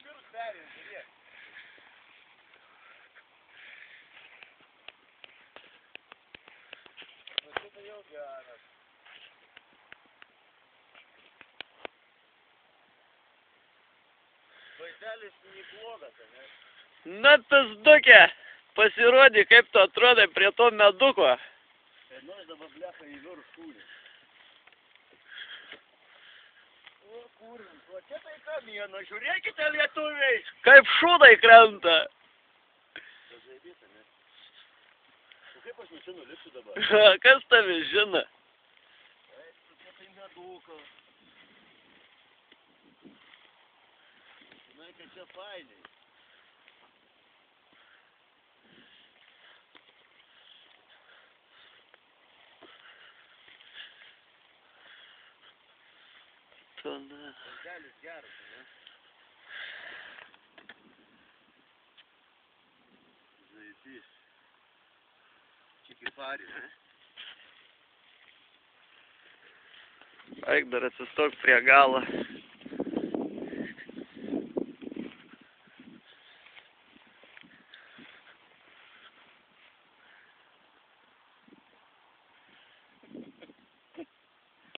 pirk perėjom, žiūrėk. O šitą jau geras. Vaizdelis neblogas, ne? Na, pizdukė, pasirodė, kaip tu atrodai prie to meduko. Tai nors dabar blecha į viršūnį. O, kurvin, o čia tai kamieną, žiūrėkite lietuviai. Kaip šūdai krenta. Pažaidyta, ne? O kaip aš nušinu lipsiu dabar? Kas tavi žino? Ei, čia tai meduka. Žinai, kad čia fainiai. Vaizdelis geras, ne? Žaidys. Čia kaip pari, ne? Eik dar atsistok prie galo.